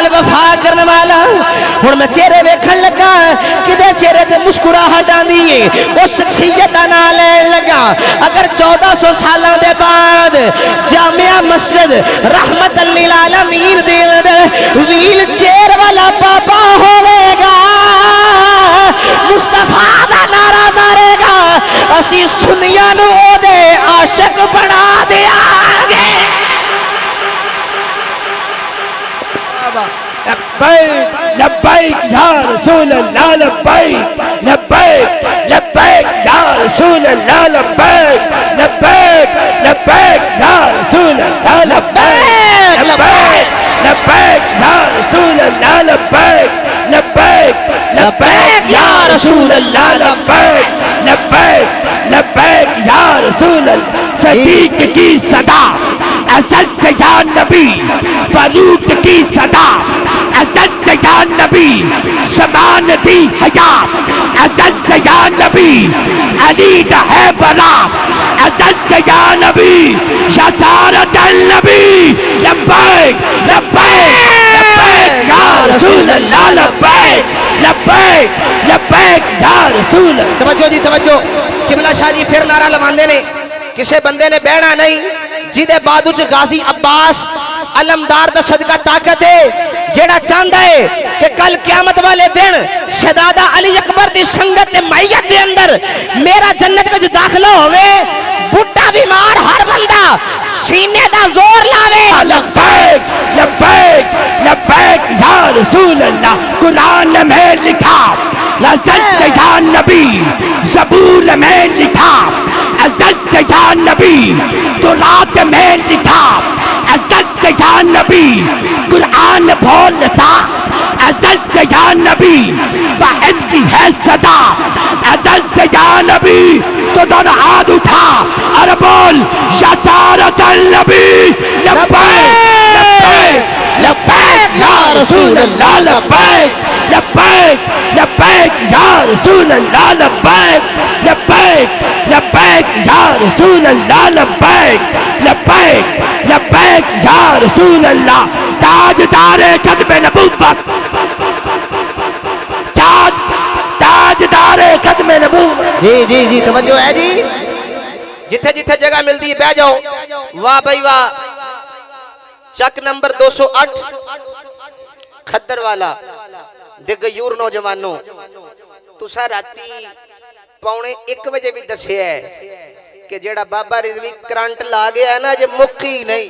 नाल वफा करने वाला हुण मैं चेहरे वेखण लगा किदे चेहरे ते मुस्कुराहट आंदी है उस शख्सियत दा नाम लैण लगा। अगर 1400 सालां दे बाद जामिया मस्जिद रहमतुल लिल आलमीन दे अंदर व्हील चेयर वाला बाबा होवेगा, मुस्तफा दा नारा मारेगा, असी सुनिया नू ओदे आशिक बना देंगे। लब्बैक लब्बैक या रसूल अल्लाह, लब्बैक लब्बैक लब्बैक या रसूल अल्लाह, लब्बैक लब्बैक लब्बैक या रसूल अल्लाह, लब्बैक लब्बैक लब्बैक या रसूल अल्लाह, लब्बैक लब्बैक लब्बैक या रसूल अल्लाह, लब्बैक लब्बैक लब्बैक या रसूल अल्लाह। सदीक की सदा असद से या नबी, फरूक की सदा असद से या नबी, समान दी हयात असद से या नबी, अली है बरा असद से या नबी, शसारत नबी, लब्बैक लब्बैक लब्बैक या रसूल अल्लाह, लब्बैक लब्बैक लब्बैक या रसूल। तवज्जो जी तवज्जो, किबला शाह जी फिर नारा लवांदे ने, किसे बंदे ने बहना नहीं जिदे बादू च गाजी अब्बास अलमदार दा सदका ताकत है, जेड़ा चाहता है कि कल क़यामत वाले दिन शहजादा अली अकबर दी संगत ते मैयत दे अंदर मेरा जन्नत विच दाखला होवे, बुढ़ा बीमार हर बंदा सीने दा जोर लावे। लब्बैक लब्बैक लब्बैक या रसूल अल्लाह। कुरान में लिखा असद से या नबी, ज़बूर में लिखा असद से या नबी, तौरात में लिखा असद से या नबी, कुरान बोलता असद से या नबी, वाहिद की है सदा असद से या नबी। तो दोनों हाथ उठा और बोल शसारत नबी, लब्बैक लब्बैक या रसूल अल्लाह, लब्बैक लब्बैक लब्बैक या रसूल अल्लाह, लब्बैक लब्बैक लब्बैक या रसूल अल्लाह, लब्बैक लब्बैक लब्बैक या रसूल अल्लाह। ताजदारे ख़त्म नबूवत, ताजदारे ख़त्म नबूवत। जी जी जी तवज्जो है जी, जिथे जिथे जगह मिलती है बह जाओ। वाह भाई वाह, चक नंबर 208 खद्दर वाला दिगयूर नौजवानों, तुसा राती 1:45 बजे भी दसिया है कि जेड़ा बाबा रिजवी करंट ला गया ना, जे मुक्की नहीं।